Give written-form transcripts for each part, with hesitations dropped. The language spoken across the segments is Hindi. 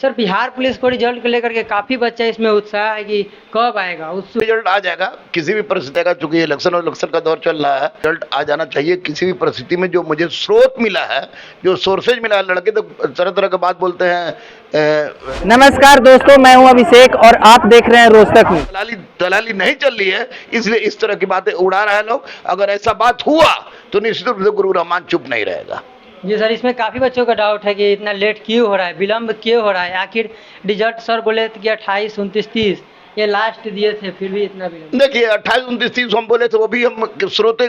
सर बिहार पुलिस को रिजल्ट को लेकर के काफी बच्चा इसमें उत्साह है कि कब आएगा। उस रिजल्ट आ जाएगा किसी भी परिस्थिति का, चूंकि इलेक्शन और इलेक्शन का दौर चल रहा है, रिजल्ट आ जाना चाहिए किसी भी परिस्थिति में। जो मुझे स्रोत मिला है, जो सोर्सेज मिला है, लड़के तो तरह तरह की बात बोलते हैं। नमस्कार दोस्तों, मैं हूं अभिषेक और आप देख रहे हैं रोस्टक न्यूज़। दलाली नहीं चल रही है, इसलिए इस तरह की बातें उड़ा रहे हैं लोग। अगर ऐसा बात हुआ तो निश्चित रूप से गुरु रहमान चुप नहीं रहेगा। जी सर, इसमें काफी बच्चों का डाउट है कि इतना लेट क्यों हो रहा है, विलंब क्यों हो रहा है। आखिर रिजल्ट सर बोले थे कि 28, 29, 30 ये लास्ट दिए थे, फिर भी इतना विलंब। देखिए 28, 29, 30 हम बोले थे, वो भी हम स्रोत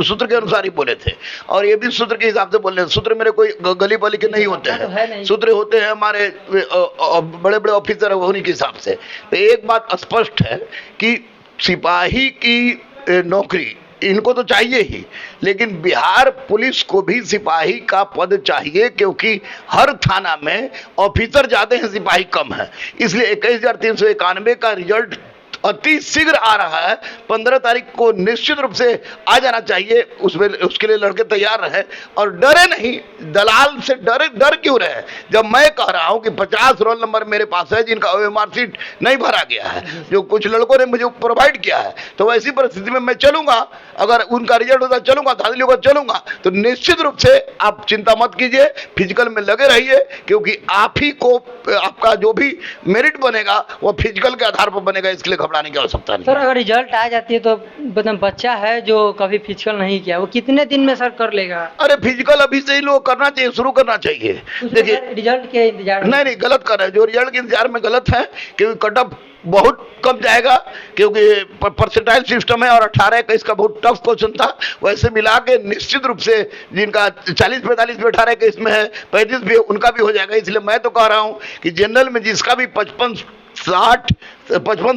सूत्र के अनुसार ही बोले थे, और ये भी सूत्र के हिसाब से बोल रहे हैं। सूत्र मेरे कोई गली बली के नहीं होते हैं, सूत्र होते हैं हमारे बड़े बड़े ऑफिसर होने के हिसाब से। तो एक बात स्पष्ट है कि सिपाही की नौकरी इनको तो चाहिए ही, लेकिन बिहार पुलिस को भी सिपाही का पद चाहिए, क्योंकि हर थाना में ऑफिसर ज्यादा हैं, सिपाही कम है। इसलिए 21,391 का रिजल्ट अति शीघ्र आ रहा है। 15 तारीख को निश्चित रूप से आ जाना चाहिए। उसके लिए लड़के तैयार रहे और डरे नहीं। दलाल से डर क्यों रहे? जब मैं कह रहा हूं कि 50 रोल नंबर मेरे पास है जिनका ओएमआर सीट नहीं भरा गया है, जो कुछ लड़कों ने मुझे प्रोवाइड किया है, तो ऐसी परिस्थिति में मैं चलूंगा। अगर उनका रिजल्ट होता चलूंगा, धांधलियों का चलूंगा, तो निश्चित रूप से आप चिंता मत कीजिए, फिजिकल में लगे रहिए, क्योंकि आप ही को आपका जो भी मेरिट बनेगा वो फिजिकल के आधार पर बनेगा। इसके लिए घबराने की आवश्यकता नहीं। सर अगर रिजल्ट आ जाती है तो बच्चा है जो कभी फिजिकल नहीं किया, वो कितने दिन में सर कर लेगा? अरे फिजिकल अभी से ही लोग करना चाहिए, शुरू करना चाहिए। देखिए रिजल्ट के इंतजार नहीं गलत कर रहे हैं, जो रिजल्ट के इंतजार में गलत है, क्योंकि कट ऑफ बहुत कम जाएगा, क्योंकि परसेंटाइल सिस्टम है और 18-21 का बहुत टफ क्वेश्चन था। वैसे मिला के निश्चित रूप से जिनका 40-45 में 18-21 में है, 35 भी उनका भी हो जाएगा। इसलिए मैं तो कह रहा हूं कि जनरल में जिसका भी 55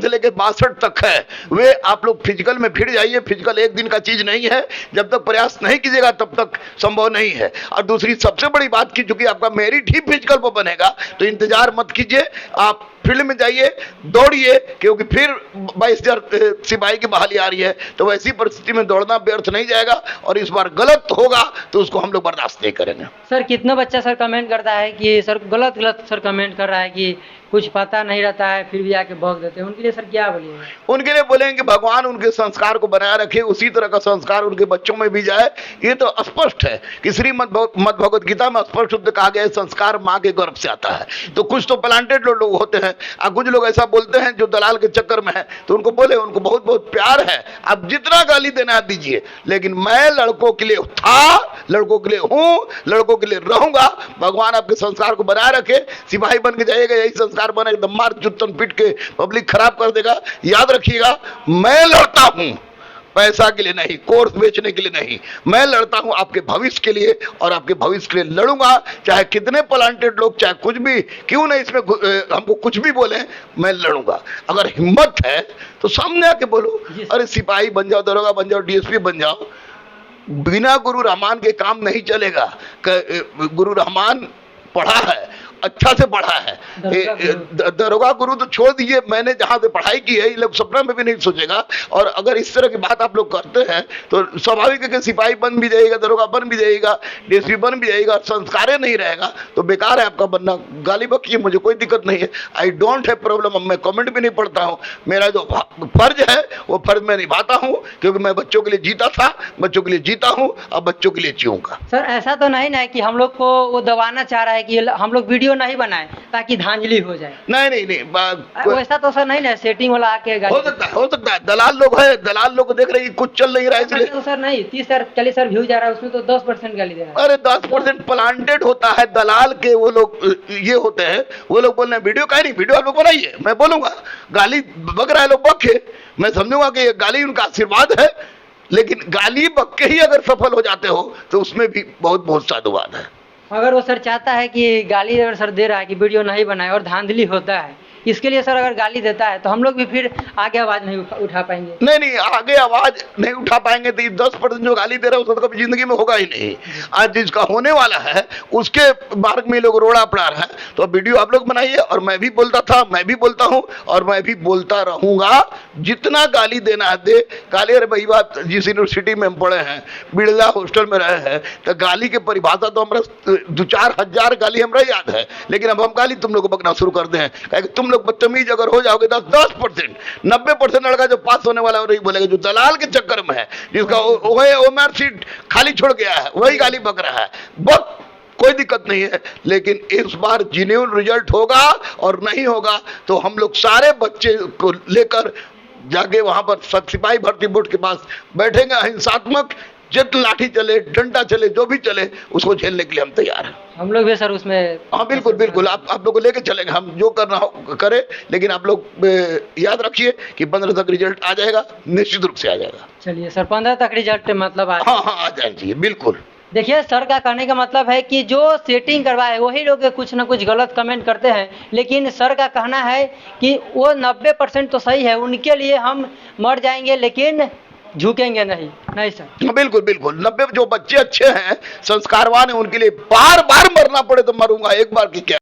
से लेकर 62 तक है, वे आप लोग फिजिकल में फिर जाइए। फिजिकल एक दिन का चीज नहीं है, जब तक प्रयास नहीं कीजिएगा तब तक संभव नहीं है। और दूसरी सबसे बड़ी बात की, चूंकि आपका मेरिट ही फिजिकल पर बनेगा, तो इंतजार मत कीजिए, आप फील्ड में जाइए, दौड़िए, क्योंकि फिर 22,000 सिपाही की बहाली आ रही है। तो वैसी परिस्थिति में दौड़ना व्यर्थ नहीं जाएगा, और इस बार गलत होगा तो उसको हम लोग बर्दाश्त नहीं करेंगे। सर कितना बच्चा सर कमेंट करता है कि सर गलत सर कमेंट कर रहा है कि कुछ पता नहीं रहता है, फिर भी आके भोग देते हैं, उनके लिए सर क्या बोलिएगा? उनके लिए बोलेंगे कि भगवान उनके संस्कार को बनाए रखे, उसी तरह का संस्कार उनके बच्चों में भी जाए। ये तो स्पष्ट है कि श्रीमद् भगवत गीता में स्पष्ट रूप से कहा गया है, संस्कार माँ के गर्भ से आता है। तो कुछ तो प्लांटेड लोग होते हैं, और कुछ लोग ऐसा बोलते हैं जो दलाल के चक्कर में है, तो उनको बोले, उनको बहुत बहुत प्यार है, आप जितना गाली देना दीजिए, लेकिन मैं लड़कों के लिए था, लड़कों के लिए हूं, लड़कों के लिए रहूंगा। भगवान आपके संस्कार को बनाए रखे, सिपाही बन के जाइएगा, यही संस्कार बने, एकदम मार जुत्तन पीट के पब्लिक खराब कर देगा। याद रखिएगा, मैं लड़ता हूं पैसा के लिए नहीं, कोर्स बेचने के लिए नहीं, मैं लड़ता हूं आपके भविष्य के लिए, और आपके भविष्य के लिए लड़ूंगा। चाहे कितने प्लांटेड लोग, चाहे कुछ भी क्यों नहीं इसमें हमको कुछ भी बोले, मैं लड़ूंगा। अगर हिम्मत है तो सामने आके बोलो, अरे सिपाही बन जाओ, दरोगा बन जाओ, डीएसपी बन जाओ। बिना गुरु रहमान के काम नहीं चलेगा। गुरु रहमान पढ़ा है, अच्छा से पढ़ा है। दरोगा गुरु तो छोड़ दीजिए, मैंने जहां से पढ़ाई की है, ये लोग सपना में भी नहीं सोचेगा। और अगर इस तरह की बात आप लोग करते हैं तो स्वाभाविक है कि सिपाही बन भी जाएगा, दरोगा बन भी जाएगा, डीएसपी बन भी जाएगा, संस्कार नहीं रहेगा, तो बेकार है आपका बनना। गाली बकिए, मुझे कोई दिक्कत नहीं है, आई डोंट हैव प्रॉब्लम। मैं कमेंट भी नहीं पढ़ता हूँ, मेरा जो फर्ज है वो फर्ज मैं निभाता हूँ, क्योंकि मैं बच्चों के लिए जीता था, बच्चों के लिए जीता हूँ, अब बच्चों के लिए जीऊंगा। सर ऐसा तो नहीं ना कि हम लोग को वो दबाना चाह रहा है कि हम लोग वीडियो नहीं बनाए ताकि धांधली हो जाए? नहीं वैसा तो सर नहीं ना, सेटिंग वाला आके हो सकता है। दलाल लोग है, दलाल लोग देख रहे हैं कुछ चल नहीं रहा है, इसलिए तो सर नहीं 30-40 व्यू जा रहा है, उसमें तो 10% गाली दे रहा है। अरे 10% प्लांटेड होता है, दलाल के वो लोग ये होते हैं, वो लोग बोल रहे हैं वीडियो का नहीं, वीडियो आप लोग बनाइए, मैं बोलूंगा। गाली बक रहा है लोग, बके, मैं समझूंगा कि गाली उनका आशीर्वाद है, लेकिन गाली बक के ही अगर सफल हो जाते हो तो उसमें भी बहुत बहुत साधुवाद है। अगर वो सर चाहता है कि गाली अगर सर दे रहा है कि वीडियो नहीं बनाए और धांधली होता है, इसके लिए सर अगर गाली देता है तो हम लोग भी फिर आगे आवाज़ नहीं उठा पाएंगे। नहीं नहीं, आगे आवाज नहीं उठा पाएंगे तो 10% जो गाली दे रहे हैं उसका तो कभी जिंदगी में होगा ही नहीं। आज जिसका होने वाला है उसके मार्ग में लोग रोड़ा पड़ा रहा है। तो वीडियो आप लोग बनाइए, और मैं भी बोलता था, मैं भी बोलता हूं और मैं भी बोलता रहूंगा। जितना गाली देना है दे गाली। अरे भाई बात, जिस यूनिवर्सिटी में हम पढ़े हैं, बिरला हॉस्टल में रहे हैं, तो गाली की परिभाषा तो हमारा 2-4 हजार गाली हमारा याद है। लेकिन अब हम गाली तुम लोग को बकना शुरू कर दें, तुम लोग बदतमीज अगर हो जाओगे 10%, 90% लड़का जो पास होने वाला है वही बोलेगा, जो दलाल के चक्कर में है, जिसका ओएमआर सीट खाली छोड़ गया है, वही गाली बक रहा है। बस कोई दिक्कत नहीं है, लेकिन इस बार जेन्युइन रिजल्ट होगा और नहीं होगा तो हम लोग सारे बच्चे को लेकर जाके वहां पर सिपाही भर्ती बोर्ड के पास बैठेंगे। अहिंसात्मक जित लाठी चले, डंडा चले, जो भी चले, उसको झेलने के लिए हम तैयार हैं। हम लोग भी सर उसमें, हाँ बिल्कुल बिल्कुल, आप लोग को लेके चलेंगे, हम जो करना हो करें। लेकिन आप लोग याद रखिए कि 15 तक रिजल्ट आ जाएगा, निश्चित रूप से आ जाएगा। चलिए सर 15 तक रिजल्ट मतलब हाँ हाँ आ जाना चाहिए, बिल्कुल। देखिए सर का कहने का मतलब है कि जो सेटिंग करवाए वही लोग कुछ ना कुछ गलत कमेंट करते हैं, लेकिन सर का कहना है कि वो 90% तो सही है, उनके लिए हम मर जाएंगे लेकिन झुकेंगे नहीं। नहीं सर, बिल्कुल बिल्कुल, 90 जो बच्चे अच्छे हैं, संस्कारवान है, उनके लिए बार बार मरना पड़े तो मरूंगा, एक बार की क्या।